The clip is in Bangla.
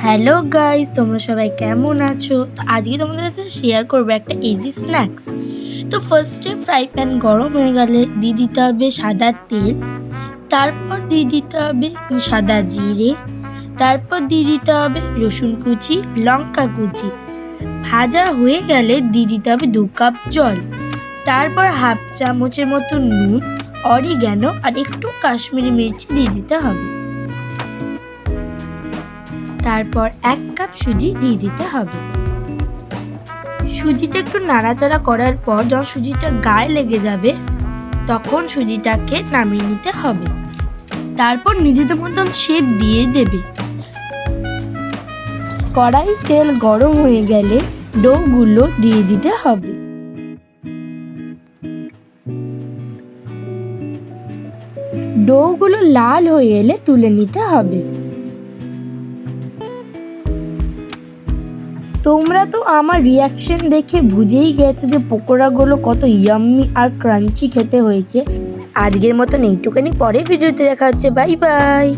হ্যালো গাইস, তোমরা সবাই কেমন আছো? তো আজকে তোমাদের সাথে শেয়ার করবো একটা ইজি স্ন্যাক্স। তো ফার্স্টে ফ্রাই প্যান গরম হয়ে গেলে দিয়ে দিতে হবে সাদা তেল, তারপর দিয়ে দিতে হবে সাদা জিরে, তারপর দিয়ে দিতে হবে রসুন কুচি, লঙ্কা কুচি। ভাজা হয়ে গেলে দিয়ে দিতে হবে 2 কাপ জল, তারপর হাফ চামচের মতো নুন, অরিগ্যানো আর একটু কাশ্মীরি মির্চি দিয়ে দিতে হবে। তারপর 1 কাপ সুজি দিয়ে দিতে হবে। সুজিটা একটু নাড়াচাড়া করার পর যখন সুজিটা গায়ে লেগে যাবে তখন সুজিটাকে নামিয়ে নিতে হবে। তারপর নিজেদের মতন শেপ দিয়ে দেবে। কড়াই তেল গরম হয়ে গেলে ডোগুলো দিয়ে দিতে হবে। ডোগুলো লাল হয়ে এলে তুলে নিতে হবে। তোমরা তো আমার রিয়াকশন দেখে বুঝেই গেছো যে পকোড়াগুলো কত ইয়াম্মি আর ক্রাঞ্চি খেতে হয়েছে। আজকের মতন এইটুখানি, পরে ভিডিওতে দেখা হচ্ছে। Bye bye.